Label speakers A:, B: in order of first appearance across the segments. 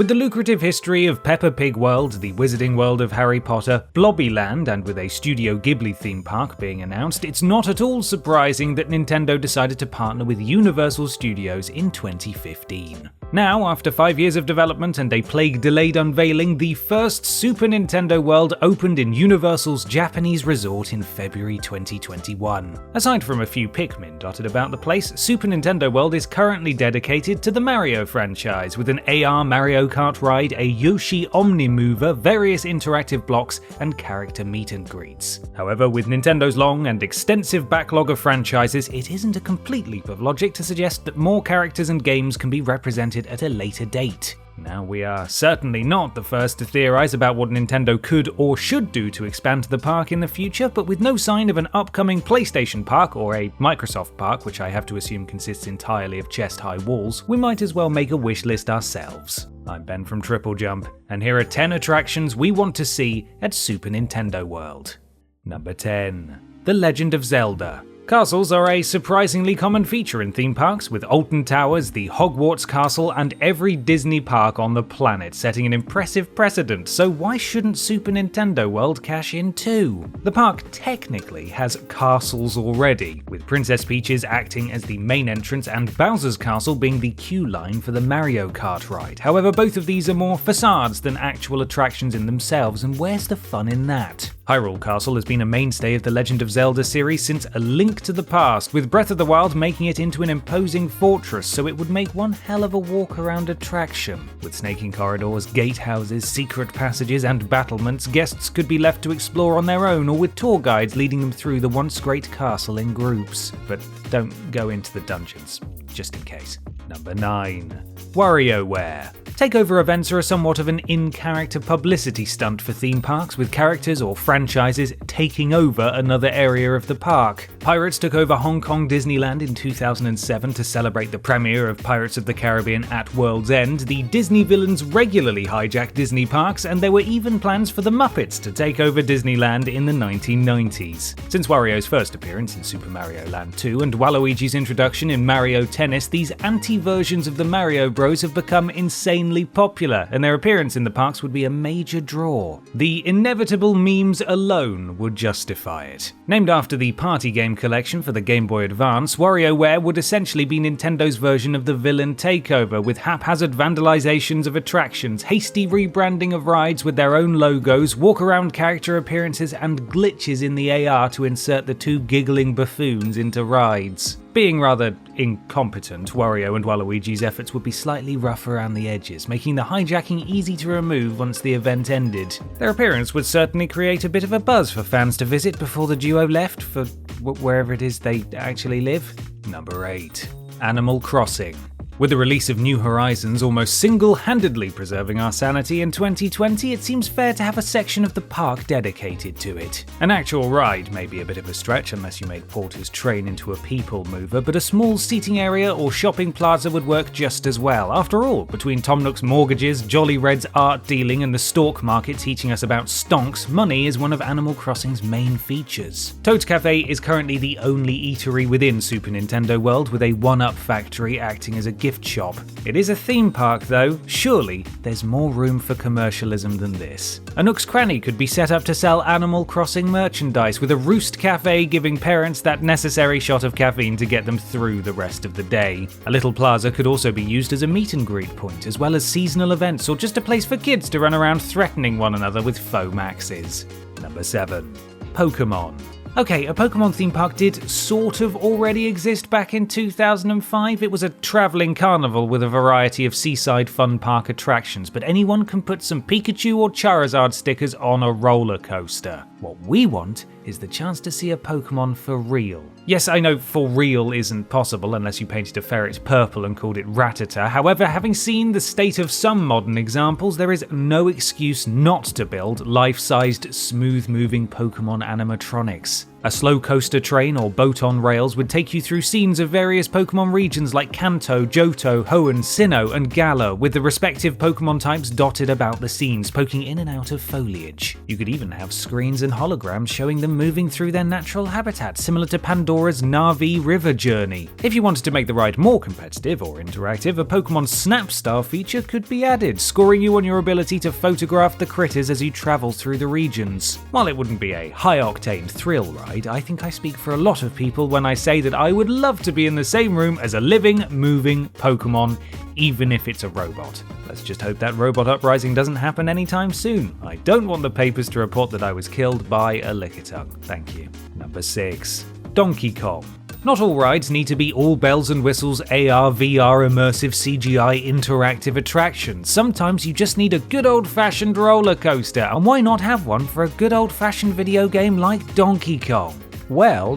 A: With the lucrative history of Peppa Pig World, the Wizarding World of Harry Potter, Blobbyland, and with a Studio Ghibli theme park being announced, it's not at all surprising that Nintendo decided to partner with Universal Studios in 2015. Now, after 5 years of development and a plague-delayed unveiling, the first Super Nintendo World opened in Universal's Japanese resort in February 2021. Aside from a few Pikmin dotted about the place, Super Nintendo World is currently dedicated to the Mario franchise, with an AR Mario Kart ride, a Yoshi Omnimover, various interactive blocks, and character meet and greets. However, with Nintendo's long and extensive backlog of franchises, it isn't a complete leap of logic to suggest that more characters and games can be represented at a later date. Now, we are certainly not the first to theorize about what Nintendo could or should do to expand the park in the future, but with no sign of an upcoming PlayStation park or a Microsoft park, which I have to assume consists entirely of chest-high walls, we might as well make a wish list ourselves. I'm Ben from Triple Jump, and here are 10 attractions we want to see at Super Nintendo World. Number 10. The Legend of Zelda. Castles are a surprisingly common feature in theme parks, with Alton Towers, the Hogwarts Castle, and every Disney park on the planet, setting an impressive precedent, so why shouldn't Super Nintendo World cash in too? The park technically has castles already, with Princess Peach's acting as the main entrance and Bowser's Castle being the queue line for the Mario Kart ride. However, both of these are more facades than actual attractions in themselves, and where's the fun in that? Hyrule Castle has been a mainstay of the Legend of Zelda series since A Link to the Past, with Breath of the Wild making it into an imposing fortress, so it would make one hell of a walk-around attraction. With snaking corridors, gatehouses, secret passages, and battlements, guests could be left to explore on their own or with tour guides leading them through the once great castle in groups. But don't go into the dungeons, just in case. Number 9. WarioWare. Takeover events are somewhat of an in-character publicity stunt for theme parks, with characters or franchises taking over another area of the park. Pirates took over Hong Kong Disneyland in 2007 to celebrate the premiere of Pirates of the Caribbean at World's End. The Disney villains regularly hijack Disney parks, and there were even plans for the Muppets to take over Disneyland in the 1990s. Since Wario's first appearance in Super Mario Land 2 and Waluigi's introduction in Mario Tennis, these anti-versions of the Mario Bros have become insanely popular, and their appearance in the parks would be a major draw. The inevitable memes alone would justify it. Named after the party game collection for the Game Boy Advance, WarioWare would essentially be Nintendo's version of the villain takeover, with haphazard vandalizations of attractions, hasty rebranding of rides with their own logos, walk-around character appearances, and glitches in the AR to insert the two giggling buffoons into rides. Being rather incompetent, Wario and Waluigi's efforts would be slightly rough around the edges, making the hijacking easy to remove once the event ended. Their appearance would certainly create a bit of a buzz for fans to visit before the duo left for wherever it is they actually live. Number 8. Animal Crossing. With the release of New Horizons almost single-handedly preserving our sanity in 2020, it seems fair to have a section of the park dedicated to it. An actual ride may be a bit of a stretch unless you make Porter's train into a people mover, but a small seating area or shopping plaza would work just as well. After all, between Tom Nook's mortgages, Jolly Red's art dealing, and the Stork Market teaching us about stonks, money is one of Animal Crossing's main features. Toad's Cafe is currently the only eatery within Super Nintendo World, with a one-up factory acting as a gift shop. It is a theme park though, surely there's more room for commercialism than this. A Nook's Cranny could be set up to sell Animal Crossing merchandise, with a Roost Cafe giving parents that necessary shot of caffeine to get them through the rest of the day. A little plaza could also be used as a meet and greet point, as well as seasonal events or just a place for kids to run around threatening one another with foam axes. Number 7. Pokémon. Okay, a Pokemon theme park did sort of already exist back in 2005. It was a travelling carnival with a variety of seaside fun park attractions, but anyone can put some Pikachu or Charizard stickers on a roller coaster. What we want is the chance to see a Pokemon for real. Yes, I know for real isn't possible unless you painted a ferret purple and called it Rattata. However, having seen the state of some modern examples, there is no excuse not to build life-sized, smooth-moving Pokemon animatronics. A slow coaster train or boat on rails would take you through scenes of various Pokemon regions like Kanto, Johto, Hoenn, Sinnoh, and Galar, with the respective Pokemon types dotted about the scenes, poking in and out of foliage. You could even have screens and holograms showing them moving through their natural habitat, similar to Pandora's Na'vi River journey. If you wanted to make the ride more competitive or interactive, a Pokemon Snap Star feature could be added, scoring you on your ability to photograph the critters as you travel through the regions. While it wouldn't be a high-octane thrill ride, I think I speak for a lot of people when I say that I would love to be in the same room as a living, moving Pokemon, even if it's a robot. Let's just hope that robot uprising doesn't happen anytime soon. I don't want the papers to report that I was killed by a Lickitung. Thank you. Number 6. Donkey Kong. Not all rides need to be all bells and whistles, AR, VR, immersive CGI interactive attractions. Sometimes you just need a good old-fashioned roller coaster, and why not have one for a good old-fashioned video game like Donkey Kong? Well,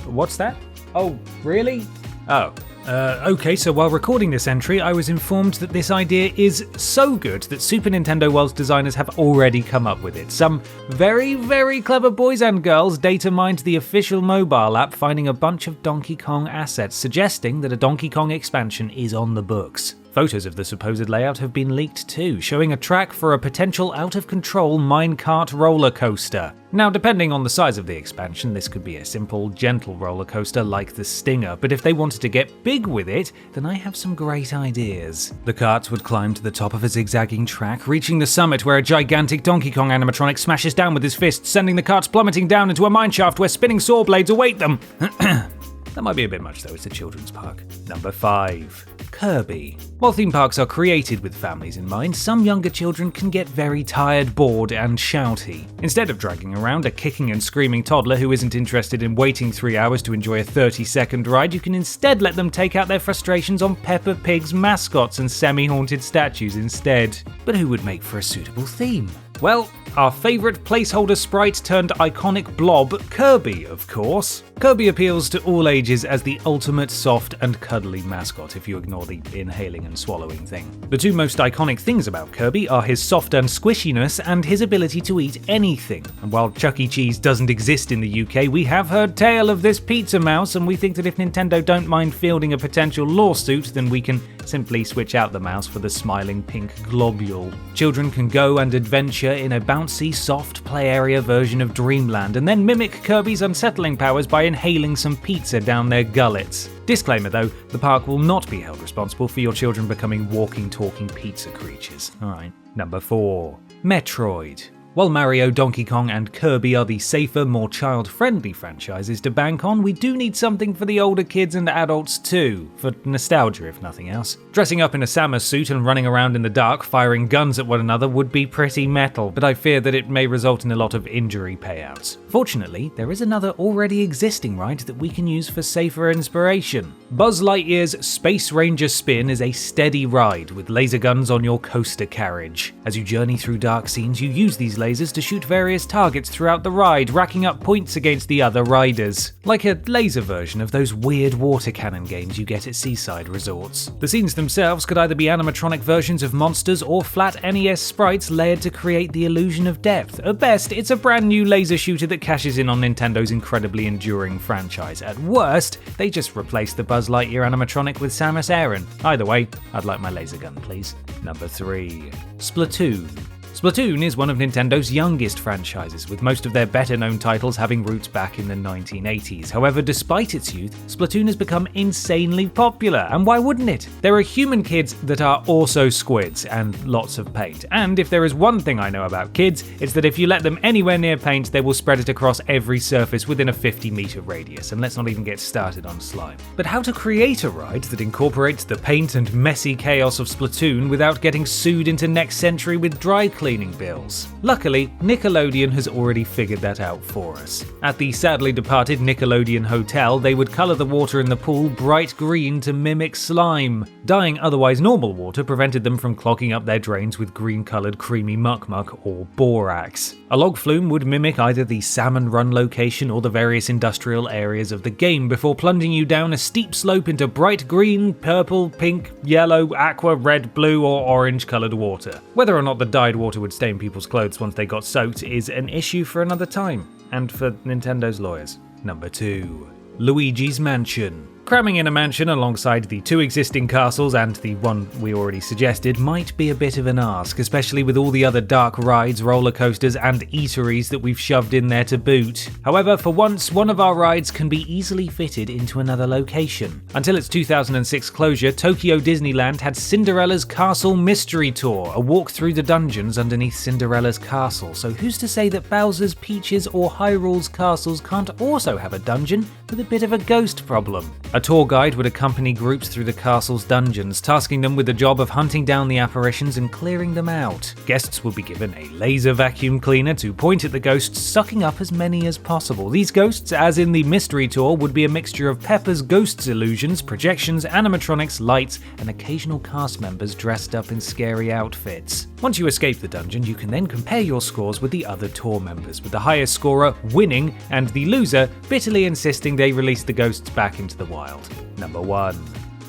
A: what's that? Oh, really? Oh. Okay, so while recording this entry, I was informed that this idea is so good that Super Nintendo World's designers have already come up with it. Some very, very clever boys and girls data mined the official mobile app, finding a bunch of Donkey Kong assets, suggesting that a Donkey Kong expansion is on the books. Photos of the supposed layout have been leaked too, showing a track for a potential out-of-control minecart roller coaster. Now, depending on the size of the expansion, this could be a simple, gentle roller coaster like the Stinger, but if they wanted to get big with it, then I have some great ideas. The carts would climb to the top of a zigzagging track, reaching the summit where a gigantic Donkey Kong animatronic smashes down with his fist, sending the carts plummeting down into a mineshaft where spinning saw blades await them. That might be a bit much though, it's a children's park. Number 5. Kirby. While theme parks are created with families in mind, some younger children can get very tired, bored, and shouty. Instead of dragging around a kicking and screaming toddler who isn't interested in waiting 3 hours to enjoy a 30-second ride, you can instead let them take out their frustrations on Peppa Pig's mascots and semi-haunted statues instead. But who would make for a suitable theme? Well, our favourite placeholder sprite turned iconic blob, Kirby, of course. Kirby appeals to all ages as the ultimate soft and cuddly mascot, if you ignore the inhaling and swallowing thing. The two most iconic things about Kirby are his soft and squishiness and his ability to eat anything. And while Chuck E. Cheese doesn't exist in the UK, we have heard tale of this pizza mouse, and we think that if Nintendo don't mind fielding a potential lawsuit, then we can simply switch out the mouse for the smiling pink globule. Children can go and adventure in a bouncy, soft play area version of Dreamland, and then mimic Kirby's unsettling powers by inhaling some pizza down their gullets. Disclaimer though, the park will not be held responsible for your children becoming walking, talking pizza creatures. Alright. Number 4. Metroid. While Mario, Donkey Kong, and Kirby are the safer, more child-friendly franchises to bank on, we do need something for the older kids and adults too, for nostalgia if nothing else. Dressing up in a Samus suit and running around in the dark, firing guns at one another would be pretty metal, but I fear that it may result in a lot of injury payouts. Fortunately, there is another already existing ride that we can use for safer inspiration. Buzz Lightyear's Space Ranger Spin is a steady ride with laser guns on your coaster carriage. As you journey through dark scenes, you use these lasers to shoot various targets throughout the ride, racking up points against the other riders. Like a laser version of those weird water cannon games you get at seaside resorts. The scenes themselves could either be animatronic versions of monsters or flat NES sprites layered to create the illusion of depth. At best, it's a brand new laser shooter that cashes in on Nintendo's incredibly enduring franchise. At worst, they just replaced the Buzz Lightyear animatronic with Samus Aran. Either way, I'd like my laser gun, please. Number 3. Splatoon. Splatoon is one of Nintendo's youngest franchises, with most of their better-known titles having roots back in the 1980s. However, despite its youth, Splatoon has become insanely popular, and why wouldn't it? There are human kids that are also squids, and lots of paint. And if there is one thing I know about kids, it's that if you let them anywhere near paint, they will spread it across every surface within a 50-meter radius, and let's not even get started on slime. But how to create a ride that incorporates the paint and messy chaos of Splatoon without getting sued into next century with dry cleaning bills? Luckily, Nickelodeon has already figured that out for us. At the sadly departed Nickelodeon Hotel, they would colour the water in the pool bright green to mimic slime. Dyeing otherwise normal water prevented them from clogging up their drains with green-coloured creamy muck-muck or borax. A log flume would mimic either the Salmon Run location or the various industrial areas of the game before plunging you down a steep slope into bright green, purple, pink, yellow, aqua, red, blue or orange-coloured water. Whether or not the dyed water would stain people's clothes once they got soaked is an issue for another time, and for Nintendo's lawyers. Number 2. Luigi's Mansion. Cramming in a mansion alongside the 2 existing castles and the one we already suggested might be a bit of an ask, especially with all the other dark rides, roller coasters and eateries that we've shoved in there to boot. However, for once, one of our rides can be easily fitted into another location. Until its 2006 closure, Tokyo Disneyland had Cinderella's Castle Mystery Tour, a walk through the dungeons underneath Cinderella's castle, so who's to say that Bowser's, Peach's or Hyrule's castles can't also have a dungeon with a bit of a ghost problem? A tour guide would accompany groups through the castle's dungeons, tasking them with the job of hunting down the apparitions and clearing them out. Guests would be given a laser vacuum cleaner to point at the ghosts, sucking up as many as possible. These ghosts, as in the mystery tour, would be a mixture of Pepper's ghosts illusions, projections, animatronics, lights, and occasional cast members dressed up in scary outfits. Once you escape the dungeon, you can then compare your scores with the other tour members, with the highest scorer winning and the loser bitterly insisting they release the ghosts back into the wild. Number 1.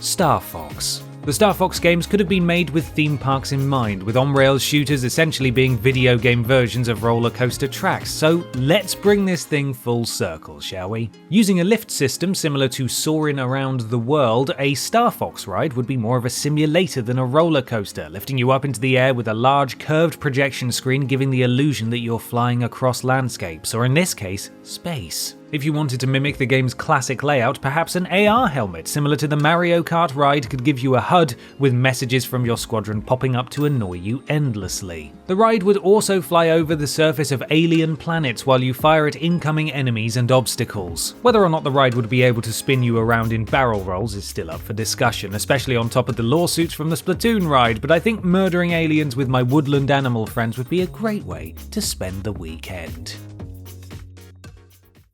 A: Star Fox. The Star Fox games could have been made with theme parks in mind, with on-rails shooters essentially being video game versions of roller coaster tracks, so let's bring this thing full circle, shall we? Using a lift system similar to Soarin' Around the World, a Star Fox ride would be more of a simulator than a roller coaster, lifting you up into the air with a large curved projection screen giving the illusion that you're flying across landscapes, or in this case, space. If you wanted to mimic the game's classic layout, perhaps an AR helmet similar to the Mario Kart ride could give you a HUD with messages from your squadron popping up to annoy you endlessly. The ride would also fly over the surface of alien planets while you fire at incoming enemies and obstacles. Whether or not the ride would be able to spin you around in barrel rolls is still up for discussion, especially on top of the lawsuits from the Splatoon ride, but I think murdering aliens with my woodland animal friends would be a great way to spend the weekend.